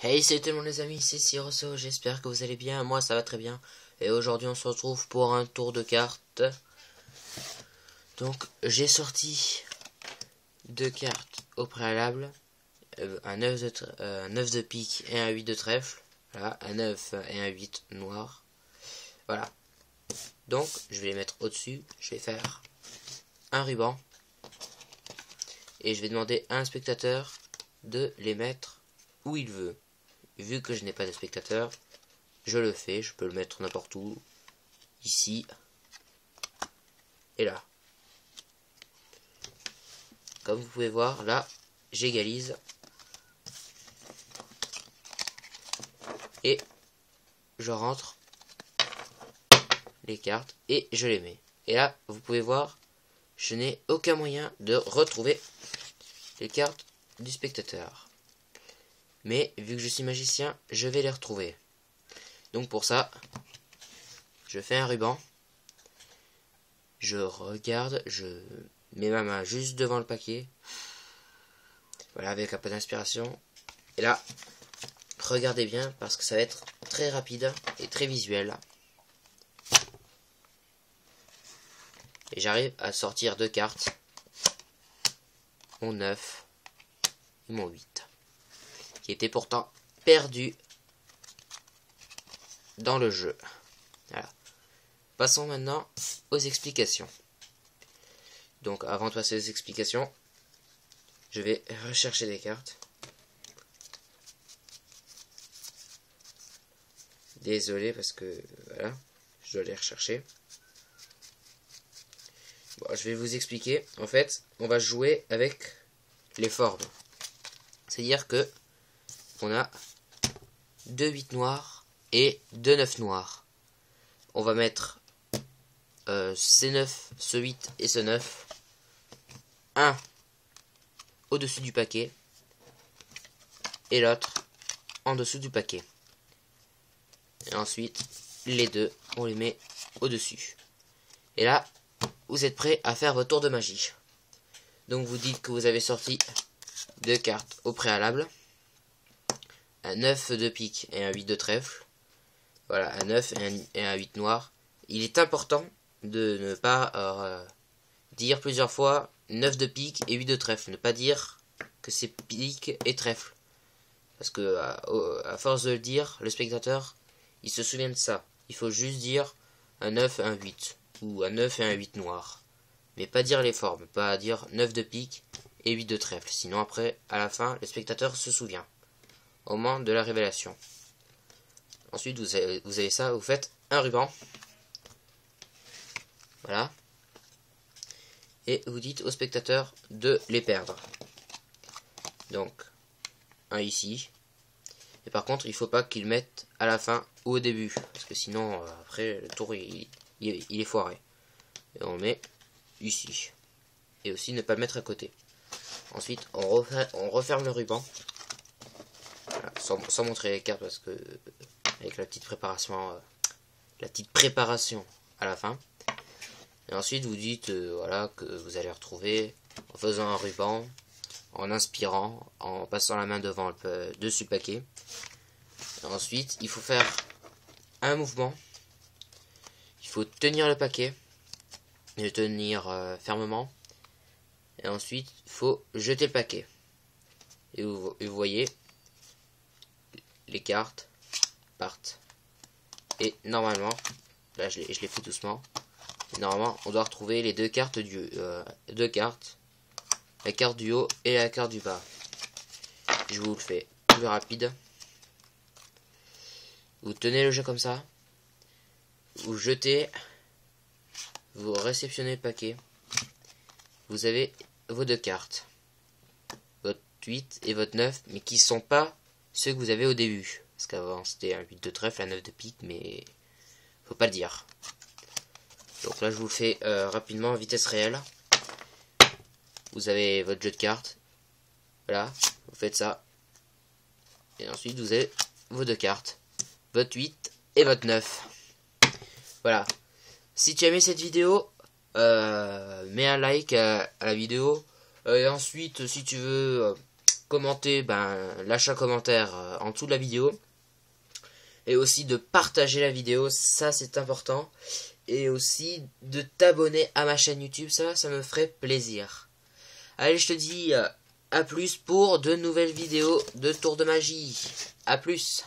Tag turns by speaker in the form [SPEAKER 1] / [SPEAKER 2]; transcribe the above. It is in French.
[SPEAKER 1] Hey, salut tout le monde les amis, c'est Siroso, j'espère que vous allez bien, moi ça va très bien. Et aujourd'hui on se retrouve pour un tour de cartes. Donc j'ai sorti deux cartes au préalable, un 9 de pique et un 8 de trèfle. Voilà, un 9 et un 8 noir. Voilà. Donc je vais les mettre au-dessus, je vais faire un ruban. Et je vais demander à un spectateur de les mettre où il veut. Vu que je n'ai pas de spectateur, je le fais, je peux le mettre n'importe où, ici et là. Comme vous pouvez voir, là, j'égalise et je rentre les cartes et je les mets. Et là, vous pouvez voir, je n'ai aucun moyen de retrouver les cartes du spectateur. Mais vu que je suis magicien, je vais les retrouver. Donc pour ça, je fais un ruban. Je regarde, je mets ma main juste devant le paquet. Voilà, avec un peu d'inspiration. Et là, regardez bien parce que ça va être très rapide et très visuel. Et j'arrive à sortir deux cartes. Mon 9 et mon 8. Qui étaient pourtant perdus dans le jeu. Voilà. Passons maintenant aux explications. Donc avant de passer aux explications, je vais rechercher des cartes. Désolé parce que voilà, je dois les rechercher. Bon, je vais vous expliquer. En fait, on va jouer avec les formes. C'est-à-dire que on a 2 8 noirs et 2 9 noirs. On va mettre ces 9, ce 8 et ce 9. Un au-dessus du paquet et l'autre en dessous du paquet. Et ensuite, les deux, on les met au-dessus. Et là, vous êtes prêts à faire votre tour de magie. Donc vous dites que vous avez sorti deux cartes au préalable. Un 9 de pique et un 8 de trèfle. Voilà, un 9 et un 8 noir. Il est important de ne pas dire plusieurs fois 9 de pique et 8 de trèfle. Ne pas dire que c'est pique et trèfle. Parce que à force de le dire, le spectateur, il se souvient de ça. Il faut juste dire un 9 et un 8. Ou un 9 et un 8 noir. Mais pas dire les formes. Pas dire 9 de pique et 8 de trèfle. Sinon après, à la fin, le spectateur se souvient. Au moment de la révélation. Ensuite, vous avez ça, vous faites un ruban. Voilà. Et vous dites au spectateur de les perdre. Donc, un ici. Et par contre, il ne faut pas qu'il mette à la fin ou au début. Parce que sinon, après, le tour, il est foiré. Et on le met ici. Et aussi ne pas le mettre à côté. Ensuite, on referme le ruban. Voilà, sans montrer les cartes parce que avec la petite préparation à la fin. Et ensuite vous dites voilà que vous allez retrouver en faisant un ruban, en inspirant, en passant la main devant dessus le paquet. Et ensuite il faut faire un mouvement. Il faut tenir le paquet et le tenir fermement. Et ensuite il faut jeter le paquet. Et vous voyez, les cartes partent. Et normalement, là je les fais doucement. Et normalement, on doit retrouver les deux cartes la carte du haut et la carte du bas. Je vous le fais plus rapide. Vous tenez le jeu comme ça. Vous jetez. Vous réceptionnez le paquet. Vous avez vos deux cartes. Votre 8 et votre 9, mais qui ne sont pas ceux que vous avez au début. Parce qu'avant c'était un 8 de trèfle, un 9 de pique, mais faut pas le dire. Donc là je vous le fais rapidement en vitesse réelle. Vous avez votre jeu de cartes. Voilà, vous faites ça. Et ensuite vous avez vos deux cartes. Votre 8 et votre 9. Voilà. Si tu as aimé cette vidéo, mets un like à la vidéo. Et ensuite si tu veux commenter, lâcher un commentaire en dessous de la vidéo. Et aussi de partager la vidéo, ça c'est important. Et aussi de t'abonner à ma chaîne YouTube, ça me ferait plaisir. Allez, je te dis à plus pour de nouvelles vidéos de Tour de Magie. À plus.